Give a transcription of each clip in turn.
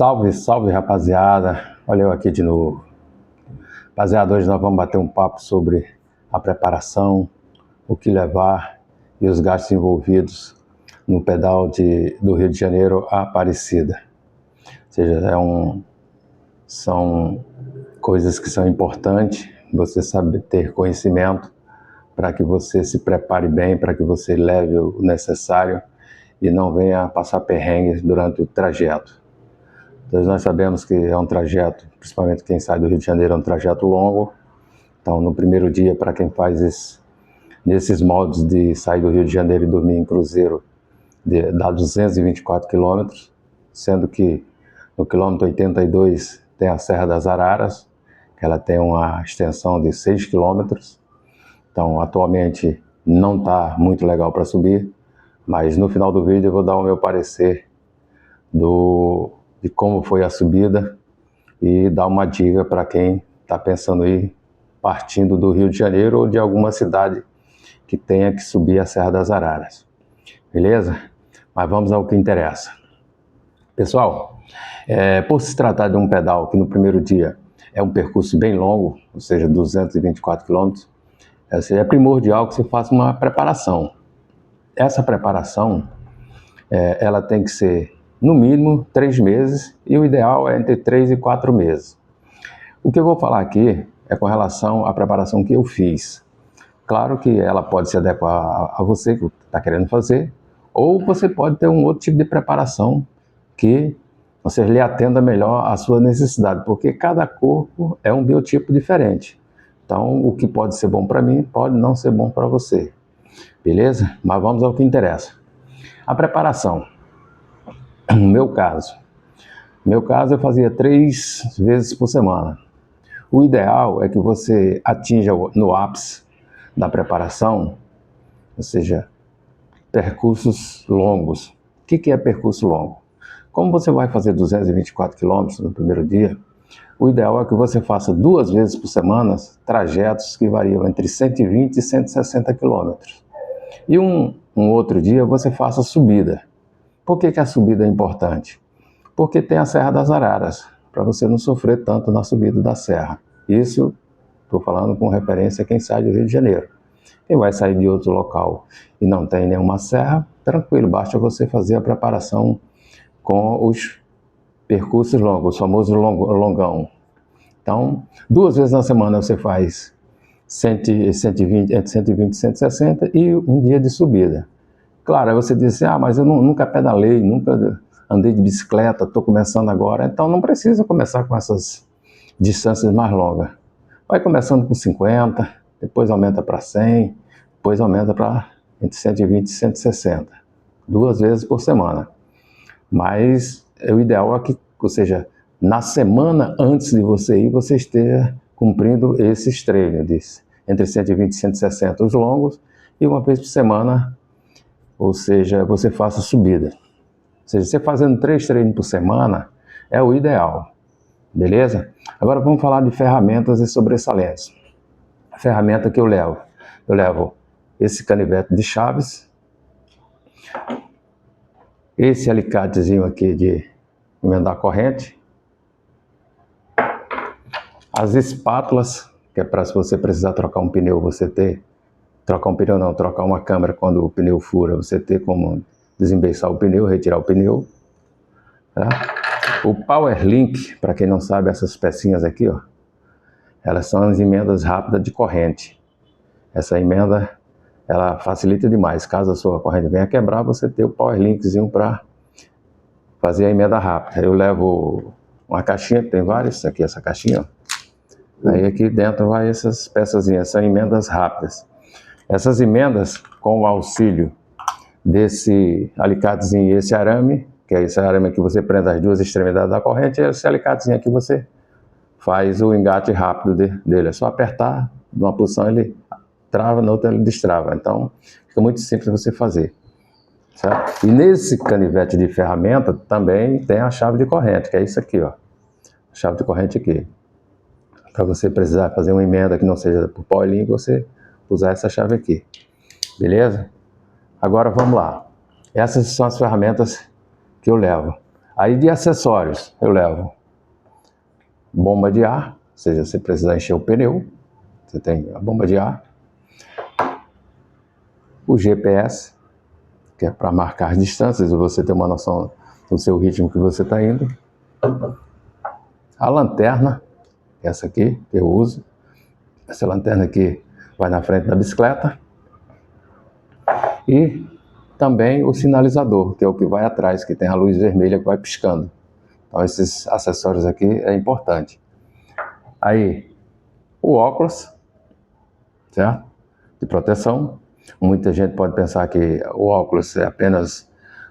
Salve, salve, rapaziada. Olha eu aqui de novo. Rapaziada, hoje nós vamos bater um papo sobre a preparação, o que levar e os gastos envolvidos no pedal do Rio de Janeiro a Aparecida. Ou seja, são coisas que são importantes, você saber ter conhecimento para que você se prepare bem, para que você leve o necessário e não venha passar perrengues durante o trajeto. Então, nós sabemos que é um trajeto, principalmente quem sai do Rio de Janeiro, é um trajeto longo. Então, no primeiro dia, para quem faz nesses moldes de sair do Rio de Janeiro e dormir em cruzeiro, dá 224 quilômetros, sendo que no quilômetro 82 tem a Serra das Araras, que ela tem uma extensão de 6 quilômetros. Então, atualmente não está muito legal para subir, mas no final do vídeo eu vou dar o meu parecer de como foi a subida e dar uma dica para quem está pensando em ir partindo do Rio de Janeiro ou de alguma cidade que tenha que subir a Serra das Araras. Beleza? Mas vamos ao que interessa. Pessoal, por se tratar de um pedal que no primeiro dia é um percurso bem longo, ou seja, 224 km, é primordial que você faça uma preparação. Essa preparação, ela tem que ser no mínimo 3 meses e o ideal é entre 3 e 4 meses. O que eu vou falar aqui é com relação à preparação que eu fiz. Claro que ela pode se adequar a você que está querendo fazer, ou você pode ter um outro tipo de preparação que você lhe atenda melhor à sua necessidade, porque cada corpo é um biotipo diferente. Então, o que pode ser bom para mim pode não ser bom para você. Beleza? Mas vamos ao que interessa. A preparação. No meu caso eu fazia 3 vezes por semana. O ideal é que você atinja no ápice da preparação, ou seja, percursos longos. O que é percurso longo? Como você vai fazer 224 km no primeiro dia, o ideal é que você faça 2 vezes por semana trajetos que variam entre 120 e 160 km. E um outro dia você faça subida. Por que a subida é importante? Porque tem a Serra das Araras, para você não sofrer tanto na subida da serra. Isso, estou falando com referência a quem sai do Rio de Janeiro. Quem vai sair de outro local e não tem nenhuma serra, tranquilo, basta você fazer a preparação com os percursos longos, o famoso longão. Então, 2 vezes na semana você faz 120, entre 120 e 160 e um dia de subida. Claro, aí você diz assim, mas eu nunca pedalei, nunca andei de bicicleta, estou começando agora. Então não precisa começar com essas distâncias mais longas. Vai começando com 50, depois aumenta para 100, depois aumenta para entre 120 e 160. 2 vezes por semana. Mas o ideal é que, ou seja, na semana antes de você ir, você esteja cumprindo esses treinos, entre 120 e 160 os longos, e uma vez por semana, ou seja, você faça subida. Ou seja, você fazendo 3 treinos por semana é o ideal, beleza? Agora vamos falar de ferramentas e sobressalentes. A ferramenta que eu levo esse canivete de chaves, esse alicatezinho aqui de emendar corrente, as espátulas, que é para se você precisar trocar um pneu, trocar uma câmera quando o pneu fura, você ter como desembeiçar o pneu, retirar o pneu. Tá? O Power Link, para quem não sabe, essas pecinhas aqui, ó, elas são as emendas rápidas de corrente. Essa emenda, ela facilita demais. Caso a sua corrente venha quebrar, você tem o Power Linkzinho para fazer a emenda rápida. Eu levo uma caixinha, tem várias, aqui essa caixinha, ó. Aí aqui dentro vai essas peçazinhas, são emendas rápidas. Essas emendas, com o auxílio desse alicatezinho e esse arame, que é esse arame que você prende as 2 extremidades da corrente, e esse alicatezinho aqui você faz o engate rápido dele. É só apertar, numa posição ele trava, na outra ele destrava. Então, fica muito simples você fazer. Certo? E nesse canivete de ferramenta também tem a chave de corrente, que é isso aqui, ó. A chave de corrente aqui. Para você precisar fazer uma emenda que não seja por Power Link, você usar essa chave aqui. Beleza? Agora vamos lá. Essas são as ferramentas que eu levo. Aí de acessórios eu levo bomba de ar, ou seja, você precisa encher o pneu, você tem a bomba de ar, o GPS, que é para marcar as distâncias e você ter uma noção do seu ritmo que você está indo, a lanterna, essa aqui que eu uso, essa lanterna aqui vai na frente da bicicleta, e também o sinalizador, que é o que vai atrás, que tem a luz vermelha que vai piscando. Então esses acessórios aqui é importante. Aí o óculos, certo? De proteção. Muita gente pode pensar que o óculos é apenas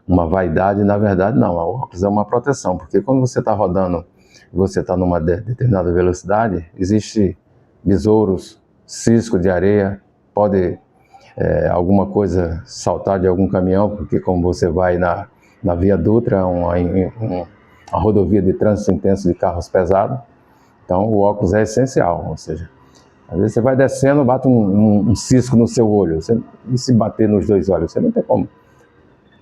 uma vaidade, na verdade não, o óculos é uma proteção, porque quando você está rodando, você está numa determinada velocidade, existe besouros, cisco de areia, pode alguma coisa saltar de algum caminhão, porque como você vai na Via Dutra, uma rodovia de trânsito intenso de carros pesados, então o óculos é essencial, ou seja, às vezes você vai descendo, bate um cisco no seu olho, e se bater nos dois olhos, você não tem como,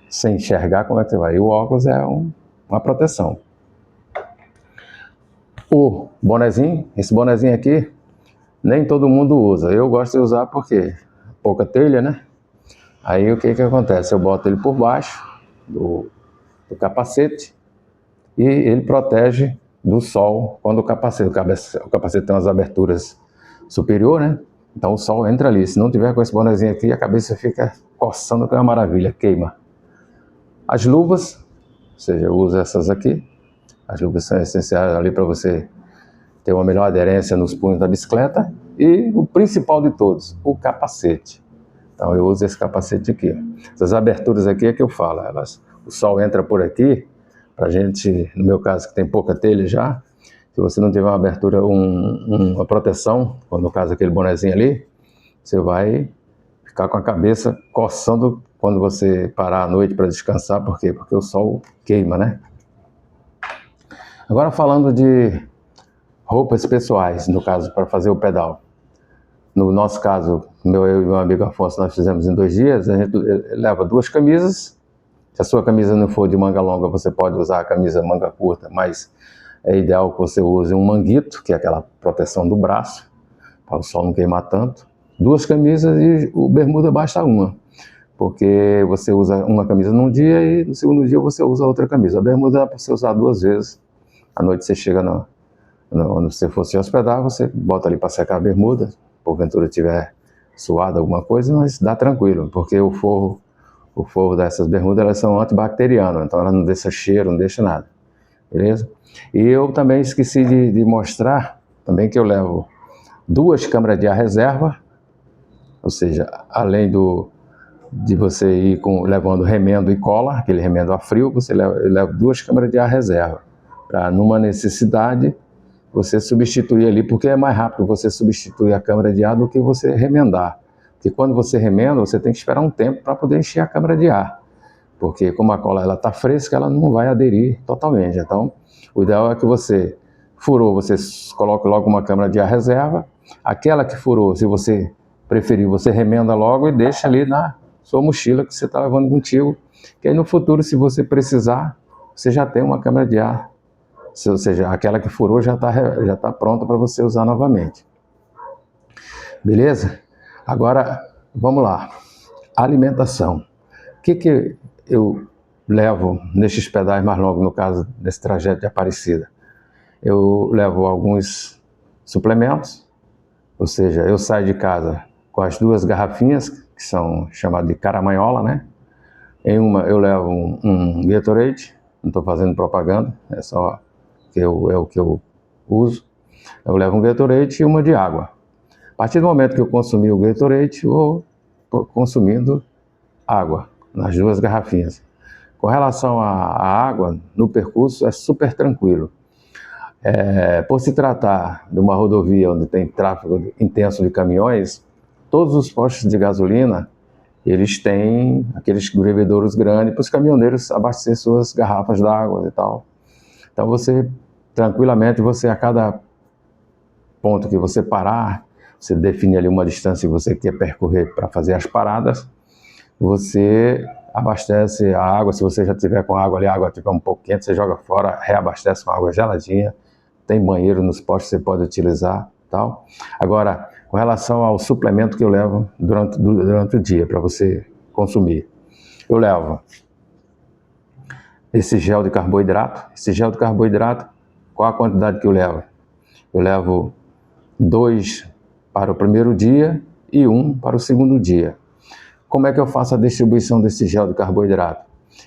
sem enxergar, como é que você vai? E o óculos é uma proteção. O bonezinho, esse bonezinho aqui, nem todo mundo usa. Eu gosto de usar porque pouca telha, né? Aí o que acontece? Eu boto ele por baixo do capacete e ele protege do sol quando o capacete tem umas aberturas superior, né? Então o sol entra ali. Se não tiver com esse bonezinho aqui, a cabeça fica coçando, que é uma maravilha, queima. As luvas, ou seja, eu uso essas aqui. As luvas são essenciais ali para você ter uma melhor aderência nos punhos da bicicleta. E o principal de todos, o capacete. Então eu uso esse capacete aqui. Essas aberturas aqui é que eu falo, o sol entra por aqui, pra gente, no meu caso que tem pouca telha já, se você não tiver uma abertura, uma proteção, no caso aquele bonezinho ali, você vai ficar com a cabeça coçando quando você parar à noite para descansar. Por quê? Porque o sol queima, né? Agora falando de roupas pessoais, no caso, para fazer o pedal. No nosso caso, eu e meu amigo Afonso, nós fizemos em 2 dias, a gente leva 2 camisas. Se a sua camisa não for de manga longa, você pode usar a camisa manga curta, mas é ideal que você use um manguito, que é aquela proteção do braço, para o sol não queimar tanto. 2 camisas e o bermuda basta uma, porque você usa uma camisa num dia e no segundo dia você usa outra camisa. A bermuda é para você usar 2 vezes. À noite você chega onde você for se hospedar, você bota ali para secar a bermuda, porventura tiver suado alguma coisa, mas dá tranquilo, porque o forro dessas bermudas, elas são antibacterianas, então ela não deixa cheiro, não deixa nada, beleza? E eu também esqueci de mostrar, também que eu levo 2 câmeras de ar reserva, ou seja, além de você ir levando remendo e cola, aquele remendo a frio, eu levo 2 câmeras de ar reserva, para numa necessidade você substituir ali, porque é mais rápido você substituir a câmara de ar do que você remendar. Porque quando você remenda, você tem que esperar um tempo para poder encher a câmara de ar. Porque como a cola está fresca, ela não vai aderir totalmente. Então, o ideal é que você furou, você coloque logo uma câmara de ar reserva. Aquela que furou, se você preferir, você remenda logo e deixa ali na sua mochila que você está levando contigo. Que aí no futuro, se você precisar, você já tem uma câmara de ar. Ou seja, aquela que furou já tá pronta para você usar novamente. Beleza? Agora, vamos lá. Alimentação. O que eu levo nestes pedais mais longos, no caso desse trajeto de Aparecida? Eu levo alguns suplementos, ou seja, eu saio de casa com as 2 garrafinhas, que são chamadas de caramanhola, né? Em uma eu levo um Gatorade, não estou fazendo propaganda, é só o que eu uso. Eu levo um Gatorade e uma de água. A partir do momento que eu consumir o Gatorade, eu vou consumindo água nas 2 garrafinhas. Com relação à água, no percurso é super tranquilo. Por se tratar de uma rodovia onde tem tráfego intenso de caminhões, todos os postos de gasolina, eles têm aqueles bebedouros grandes para os caminhoneiros abastecer suas garrafas d'água e tal. Então tranquilamente, a cada ponto que você parar, você define ali uma distância que você quer percorrer para fazer as paradas, você abastece a água. Se você já tiver com água ali, a água estiver um pouco quente, você joga fora, reabastece com água geladinha. Tem banheiro nos postos que você pode utilizar, tal. Agora, com relação ao suplemento que eu levo durante o dia para você consumir, eu levo esse gel de carboidrato. Esse gel de carboidrato, qual a quantidade que eu levo? Eu levo 2 para o primeiro dia e 1 para o segundo dia. Como é que eu faço a distribuição desse gel de carboidrato?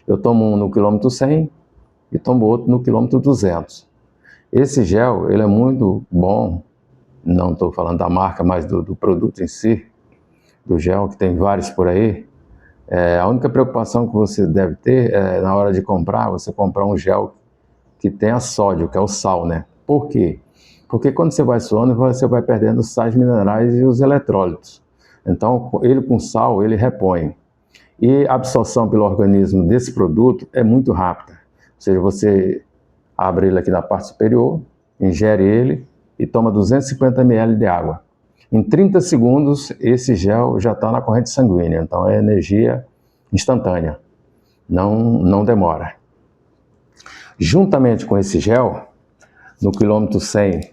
Eu tomo um no quilômetro 100 e tomo outro no quilômetro 200. Esse gel, ele é muito bom, não estou falando da marca, mas do produto em si, do gel, que tem vários por aí. A única preocupação que você deve ter é, na hora de comprar, você comprar um gel que tenha sódio, que é o sal, né? Por quê? Porque quando você vai suando, você vai perdendo os sais minerais e os eletrólitos. Então, ele com sal, ele repõe. E a absorção pelo organismo desse produto é muito rápida. Ou seja, você abre ele aqui na parte superior, ingere ele e toma 250 ml de água. Em 30 segundos, esse gel já está na corrente sanguínea, então é energia instantânea, não demora. Juntamente com esse gel, no quilômetro 100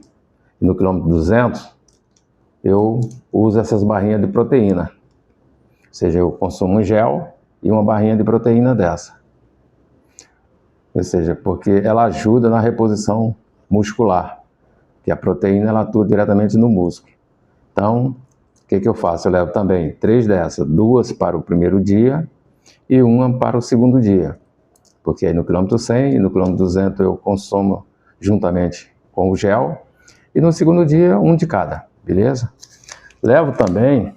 e no quilômetro 200, eu uso essas barrinhas de proteína. Ou seja, eu consumo um gel e uma barrinha de proteína dessa. Ou seja, porque ela ajuda na reposição muscular, que a proteína ela atua diretamente no músculo. Então, o que eu faço? Eu levo também 3 dessas, 2 para o primeiro dia e 1 para o segundo dia. Porque aí no quilômetro 100 e no quilômetro 200 eu consumo juntamente com o gel e no segundo dia 1 de cada, beleza? Levo também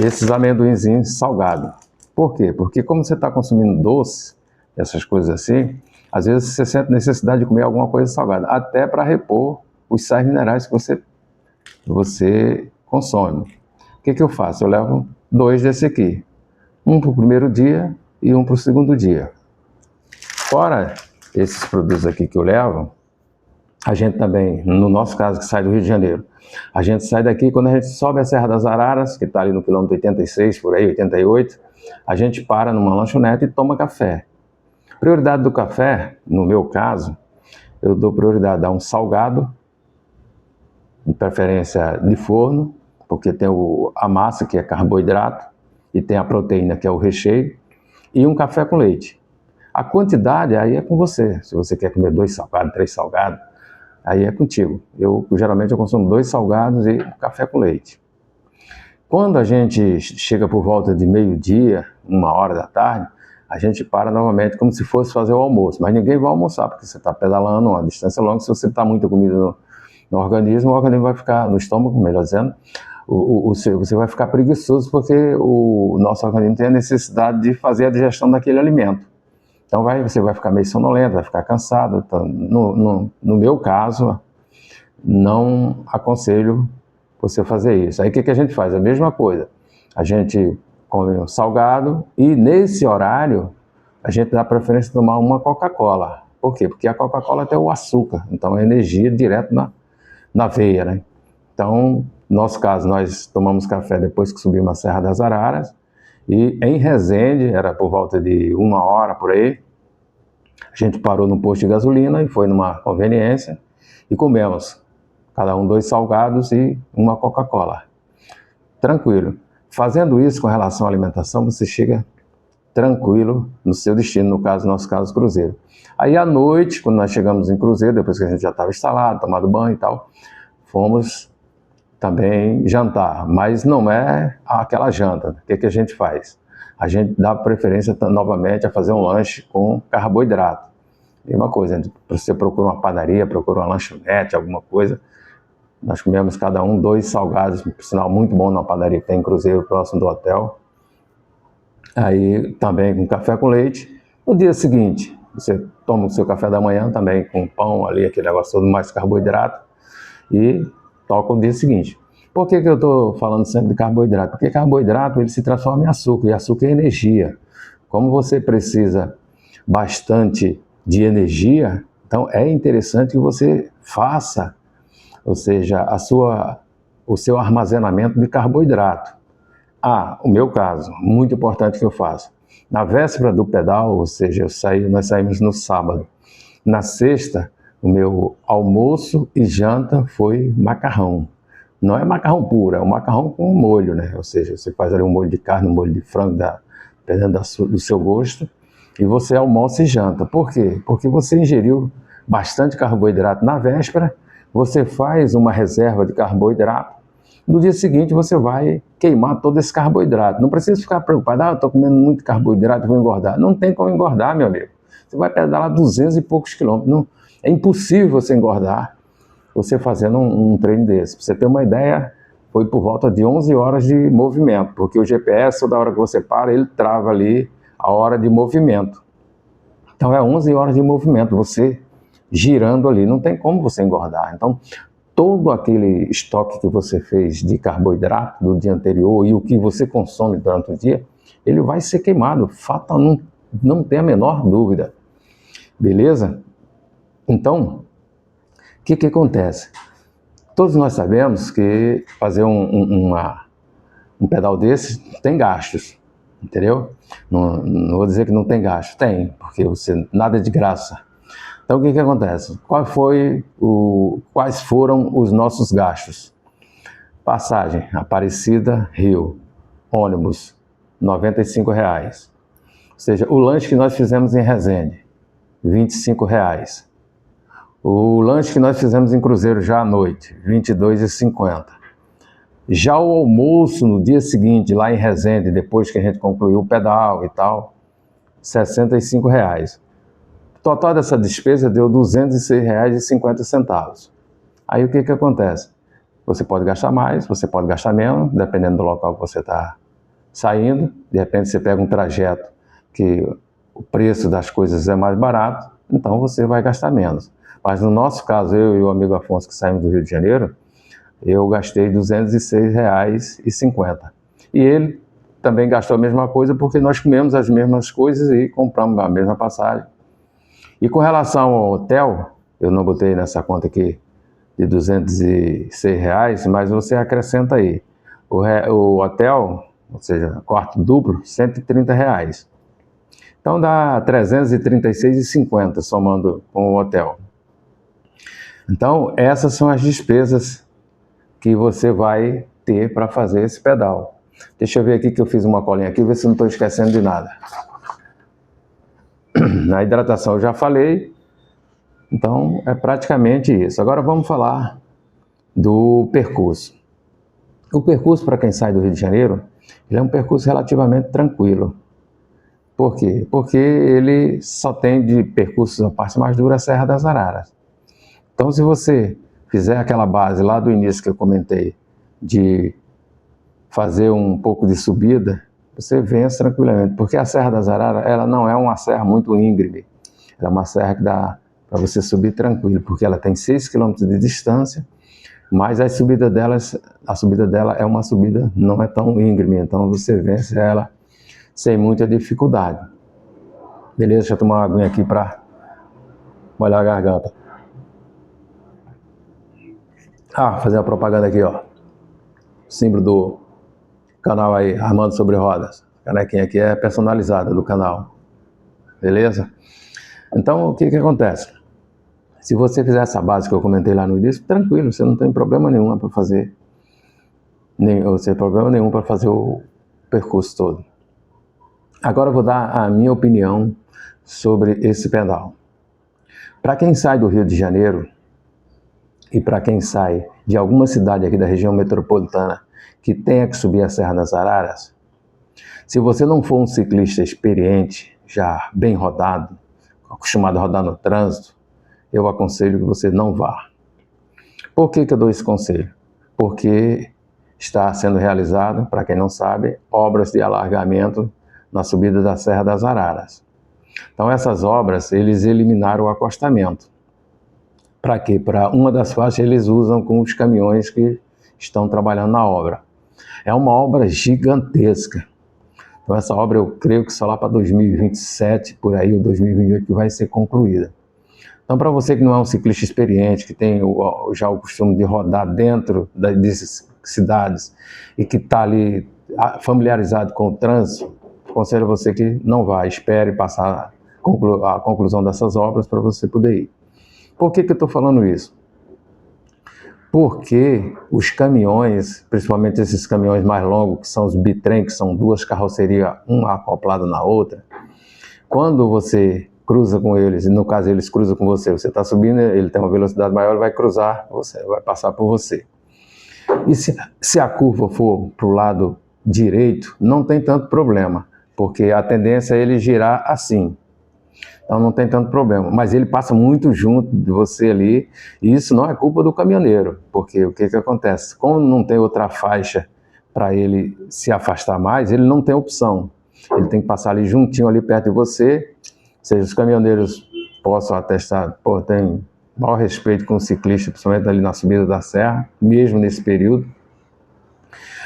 esses amendoinzinhos salgados. Por quê? Porque como você está consumindo doce, essas coisas assim, às vezes você sente necessidade de comer alguma coisa salgada, até para repor os sais minerais que você consome. O que eu faço? Eu levo 2 desse aqui, 1 para o primeiro dia e 1 para o segundo dia. Fora esses produtos aqui que eu levo, a gente também, no nosso caso que sai do Rio de Janeiro, a gente sai daqui, quando a gente sobe a Serra das Araras, que está ali no quilômetro 86, por aí, 88, a gente para numa lanchonete e toma café. Prioridade do café, no meu caso, eu dou prioridade a um salgado, de preferência de forno, porque tem a massa, que é carboidrato, e tem a proteína, que é o recheio, e um café com leite. A quantidade aí é com você. Se você quer comer 2 salgados, 3 salgados, aí é contigo. Geralmente eu consumo 2 salgados e café com leite. Quando a gente chega por volta de meio-dia, 1h da tarde, a gente para novamente como se fosse fazer o almoço. Mas ninguém vai almoçar, porque você está pedalando uma distância longa. Se você está muito comida no organismo, o organismo vai ficar, no estômago, melhor dizendo, você vai ficar preguiçoso, porque o nosso organismo tem a necessidade de fazer a digestão daquele alimento. Então você vai ficar meio sonolento, vai ficar cansado. Então, no meu caso, não aconselho você fazer isso. Aí o que a gente faz? A mesma coisa. A gente come um salgado e nesse horário a gente dá preferência de tomar uma Coca-Cola. Por quê? Porque a Coca-Cola tem o açúcar, então é energia direto na veia, né? Então, no nosso caso, nós tomamos café depois que subimos a Serra das Araras. E em Resende, era por volta de 1h por aí, a gente parou num posto de gasolina e foi numa conveniência e comemos, cada um 2 salgados e uma Coca-Cola. Tranquilo. Fazendo isso com relação à alimentação, você chega tranquilo no seu destino, no nosso caso, Cruzeiro. Aí à noite, quando nós chegamos em Cruzeiro, depois que a gente já estava instalado, tomado banho e tal, fomos também jantar, mas não é aquela janta. O que a gente faz? A gente dá preferência novamente a fazer um lanche com carboidrato. Mesma coisa, você procura uma padaria, procura uma lanchonete, alguma coisa. Nós comemos cada um 2 salgados, por sinal muito bom, na padaria que tem em Cruzeiro, próximo do hotel. Aí também com café com leite. No dia seguinte, você toma o seu café da manhã também com pão ali, aquele negócio todo mais carboidrato. E toca o dia seguinte. Por que eu estou falando sempre de carboidrato? Porque carboidrato ele se transforma em açúcar, e açúcar é energia. Como você precisa bastante de energia, então é interessante que você faça, ou seja, o seu armazenamento de carboidrato. O meu caso, muito importante que eu faço. Na véspera do pedal, ou seja, nós saímos no sábado. Na sexta, o meu almoço e janta foi macarrão. Não é macarrão puro, é um macarrão com molho, né? Ou seja, você faz ali um molho de carne, um molho de frango, dependendo do seu gosto, e você almoça e janta. Por quê? Porque você ingeriu bastante carboidrato na véspera, você faz uma reserva de carboidrato, no dia seguinte você vai queimar todo esse carboidrato. Não precisa ficar preocupado, eu estou comendo muito carboidrato, vou engordar. Não tem como engordar, meu amigo. Você vai pedalar 200 e poucos quilômetros. Não, é impossível você engordar você fazendo um treino desse. Para você ter uma ideia, foi por volta de 11 horas de movimento, porque o GPS, toda hora que você para, ele trava ali a hora de movimento. Então é 11 horas de movimento, você girando ali, não tem como você engordar. Então, todo aquele estoque que você fez de carboidrato do dia anterior e o que você consome durante o dia, ele vai ser queimado, fatal, não tem a menor dúvida. Beleza? Então, o que acontece? Todos nós sabemos que fazer um pedal desse tem gastos, entendeu? Não vou dizer que não tem gasto, tem, porque nada é de graça. Então o que acontece? Quais foram os nossos gastos? Passagem, Aparecida, Rio, ônibus, R$ 95. Ou seja, o lanche que nós fizemos em Resende, R$ 25. O lanche que nós fizemos em Cruzeiro já à noite, R$ 22,50. Já o almoço no dia seguinte, lá em Resende, depois que a gente concluiu o pedal e tal, R$ 65. O total dessa despesa deu R$ 206,50. Aí o que acontece? Você pode gastar mais, você pode gastar menos, dependendo do local que você está saindo. De repente você pega um trajeto que o preço das coisas é mais barato, então você vai gastar menos. Mas no nosso caso, eu e o amigo Afonso que saímos do Rio de Janeiro, eu gastei R$ 206,50. E ele também gastou a mesma coisa porque nós comemos as mesmas coisas e compramos a mesma passagem. E com relação ao hotel, eu não botei nessa conta aqui de R$ 206, mas você acrescenta aí. O hotel, ou seja, quarto duplo, R$ 130. Então dá R$ 336,50 somando com o hotel. Então, essas são as despesas que você vai ter para fazer esse pedal. Deixa eu ver aqui que eu fiz uma colinha aqui, ver se não estou esquecendo de nada. Na hidratação eu já falei, então é praticamente isso. Agora vamos falar do percurso. O percurso, para quem sai do Rio de Janeiro, ele é um percurso relativamente tranquilo. Por quê? Porque ele só tem de percursos a parte mais dura a Serra das Araras. Então, se você fizer aquela base lá do início que eu comentei, de fazer um pouco de subida, você vença tranquilamente, porque a Serra das Araras, ela não é uma serra muito íngreme, ela é uma serra que dá para você subir tranquilo, porque ela tem 6 km de distância, mas a subida dela é uma subida, não é tão íngreme, então você vence ela sem muita dificuldade. Beleza, deixa eu tomar uma aguinha aqui para molhar a garganta. Fazer a propaganda aqui, ó. Símbolo do canal aí, Armando Sobre Rodas. A canequinha aqui é personalizada do canal. Beleza? Então, o que acontece? Se você fizer essa base que eu comentei lá no início, tranquilo, você não tem problema nenhum para fazer. Problema nenhum para fazer o percurso todo. Agora eu vou dar a minha opinião sobre esse pedal. Para quem sai do Rio de Janeiro, e para quem sai de alguma cidade aqui da região metropolitana que tenha que subir a Serra das Araras, se você não for um ciclista experiente, já bem rodado, acostumado a rodar no trânsito, eu aconselho que você não vá. Por que eu dou esse conselho? Porque está sendo realizado, para quem não sabe, obras de alargamento na subida da Serra das Araras. Então essas obras, eles eliminaram o acostamento. Para quê? Para uma das faixas eles usam com os caminhões que estão trabalhando na obra. É uma obra gigantesca. Então essa obra eu creio que só lá para 2027, por aí, ou 2028, que vai ser concluída. Então para você que não é um ciclista experiente, que tem já o costume de rodar dentro dessas cidades e que está ali familiarizado com o trânsito, aconselho a você que não vá, espere passar a conclusão dessas obras para você poder ir. Por que eu estou falando isso? Porque os caminhões, principalmente esses caminhões mais longos, que são os bitrem, que são duas carrocerias, uma acoplada na outra, quando você cruza com eles, e no caso eles cruzam com você, você está subindo, ele tem uma velocidade maior, ele vai cruzar você, vai passar por você. E se a curva for para o lado direito, não tem tanto problema, porque a tendência é ele girar assim. Então não tem tanto problema, mas ele passa muito junto de você ali, e isso não é culpa do caminhoneiro, porque o que acontece? Como não tem outra faixa para ele se afastar mais, ele não tem opção, ele tem que passar ali juntinho, ali perto de você. Ou seja, os caminhoneiros possam atestar, tem maior respeito com o ciclista, principalmente ali na subida da serra, mesmo nesse período.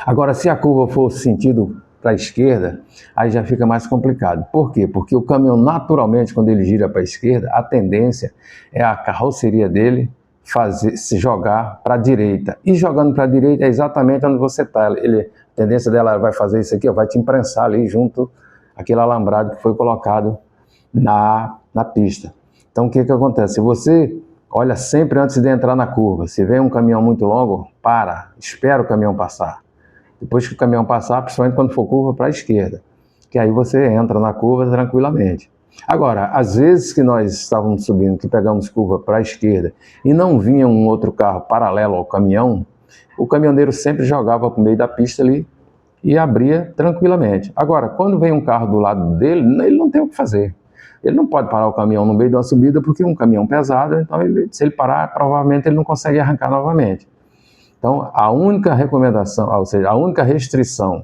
Agora, se a curva for sentido para a esquerda, aí já fica mais complicado. Por quê? Porque o caminhão, naturalmente, quando ele gira para a esquerda, a tendência é a carroceria dele se jogar para a direita. E jogando para a direita é exatamente onde você está. A tendência dela vai fazer isso aqui, vai te imprensar ali junto àquele alambrado que foi colocado na pista. Então, o que acontece? Se você olha sempre antes de entrar na curva, se vem um caminhão muito longo, espera o caminhão passar. Depois que o caminhão passar, principalmente quando for curva para a esquerda, que aí você entra na curva tranquilamente. Agora, às vezes que nós estávamos subindo, que pegamos curva para a esquerda e não vinha um outro carro paralelo ao caminhão, o caminhoneiro sempre jogava para o meio da pista ali e abria tranquilamente. Agora, quando vem um carro do lado dele, ele não tem o que fazer. Ele não pode parar o caminhão no meio de uma subida porque é um caminhão pesado, então se ele parar, provavelmente ele não consegue arrancar novamente. Então, a única recomendação, ou seja, a única restrição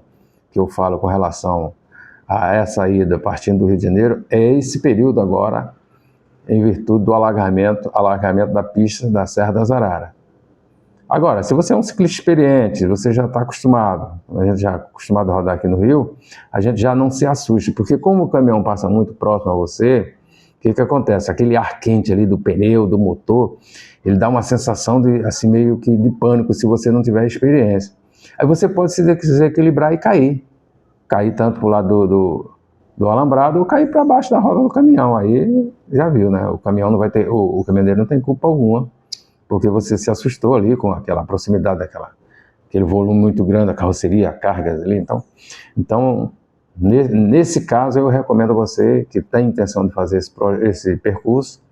que eu falo com relação a essa ida partindo do Rio de Janeiro é esse período agora, em virtude do alargamento da pista da Serra das Araras. Agora, se você é um ciclista experiente, você já está acostumado, a gente já é acostumado a rodar aqui no Rio, a gente já não se assusta, porque como o caminhão passa muito próximo a você, o que acontece? Aquele ar quente ali do pneu, do motor, ele dá uma sensação de, assim, meio que de pânico se você não tiver experiência. Aí você pode se desequilibrar e cair tanto para o lado do alambrado ou cair para baixo da roda do caminhão. Aí já viu, né? O caminhão não vai ter, o caminhoneiro não tem culpa alguma, porque você se assustou ali com aquela proximidade aquele volume muito grande da carroceria, cargas ali. Então nesse caso eu recomendo a você que tem intenção de fazer esse percurso,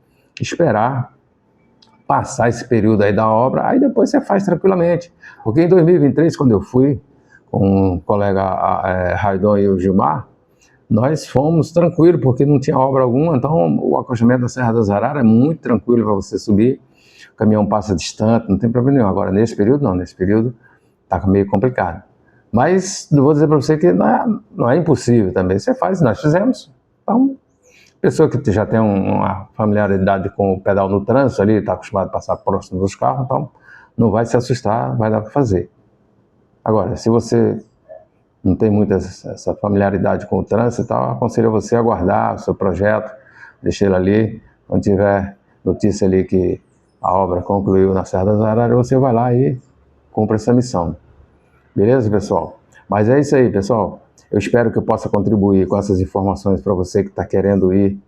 esperar passar esse período aí da obra, aí depois você faz tranquilamente. Porque em 2023, quando eu fui com o colega Raidon e o Gilmar, nós fomos tranquilos, porque não tinha obra alguma, então o acostamento da Serra das Araras é muito tranquilo para você subir, o caminhão passa distante, não tem problema nenhum. Agora, nesse período não, nesse período está meio complicado. Mas não vou dizer para você que não é impossível também, você faz, nós fizemos. Então, pessoa que já tem uma familiaridade com o pedal no trânsito ali, está acostumado a passar próximo dos carros, então não vai se assustar, vai dar para fazer. Agora, se você não tem muita essa familiaridade com o trânsito e tal, aconselho você a guardar o seu projeto, deixar ele ali, quando tiver notícia ali que a obra concluiu na Serra das Araras, você vai lá e cumpre essa missão. Beleza, pessoal? Mas é isso aí, pessoal. Eu espero que eu possa contribuir com essas informações para você que está querendo ir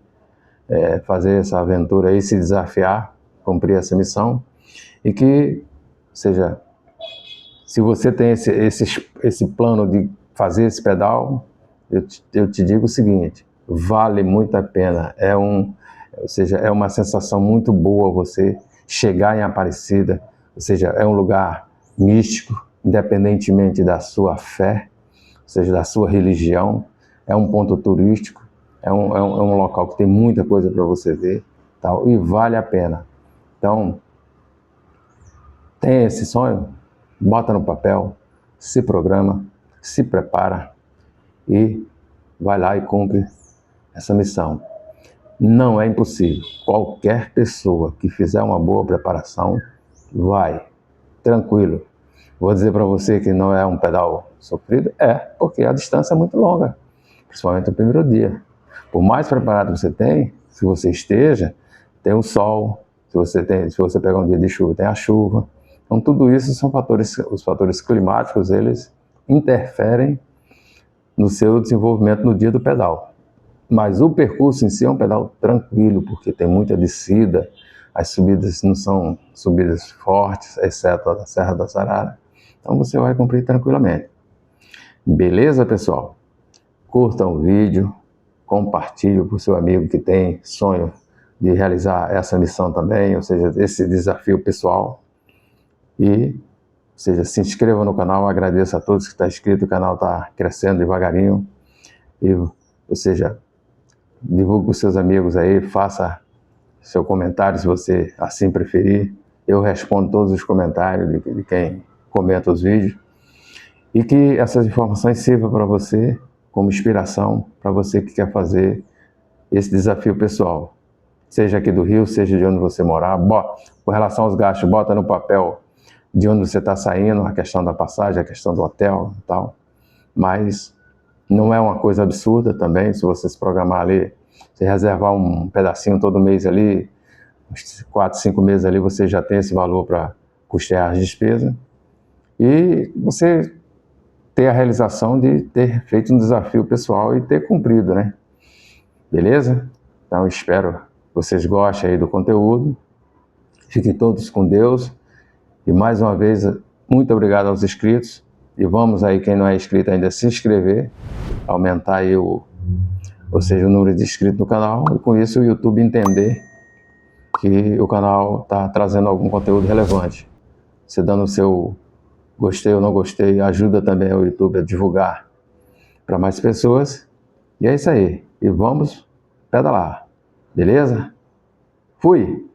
fazer essa aventura aí, se desafiar, cumprir essa missão. E que, seja, se você tem esse plano de fazer esse pedal, eu te digo o seguinte, vale muito a pena. Ou seja, é uma sensação muito boa você chegar em Aparecida, ou seja, é um lugar místico, independentemente da sua fé, ou seja, da sua religião, é um ponto turístico, é um local que tem muita coisa para você ver, tal, e vale a pena. Então, tem esse sonho, bota no papel, se programa, se prepara e vai lá e cumpre essa missão. Não é impossível. Qualquer pessoa que fizer uma boa preparação, vai, tranquilo. Vou dizer para você que não é um pedal sofrido? Porque a distância é muito longa, principalmente no primeiro dia. Por mais preparado que você tem, se você esteja, tem o sol, se você pegar um dia de chuva, tem a chuva. Então tudo isso são os fatores climáticos, eles interferem no seu desenvolvimento no dia do pedal. Mas o percurso em si é um pedal tranquilo, porque tem muita descida, as subidas não são subidas fortes, exceto a da Serra da Sarara. Então você vai cumprir tranquilamente. Beleza, pessoal? Curtam o vídeo, compartilhe para o seu amigo que tem sonho de realizar essa missão também, ou seja, esse desafio pessoal. E, ou seja, se inscreva no canal, agradeço a todos que estão inscritos, o canal está crescendo devagarinho. E, ou seja, divulgue para os seus amigos aí, faça seu comentário se você assim preferir. Eu respondo todos os comentários de quem comenta os vídeos. E que essas informações sirvam para você como inspiração, para você que quer fazer esse desafio pessoal. Seja aqui do Rio, seja de onde você morar. Com relação aos gastos, bota no papel de onde você está saindo, a questão da passagem, a questão do hotel e tal. Mas não é uma coisa absurda também, se você se programar ali, se reservar um pedacinho todo mês ali, uns 4, 5 meses ali, você já tem esse valor para custear as despesas. E você ter a realização de ter feito um desafio pessoal e ter cumprido, né? Beleza? Então, espero que vocês gostem aí do conteúdo. Fiquem todos com Deus. E mais uma vez, muito obrigado aos inscritos. E vamos aí, quem não é inscrito ainda, se inscrever, aumentar aí ou seja, o número de inscritos no canal. E com isso o YouTube entender que o canal está trazendo algum conteúdo relevante. Você dando o seu gostei ou não gostei, ajuda também o YouTube a divulgar para mais pessoas. E é isso aí. E vamos pedalar. Beleza? Fui!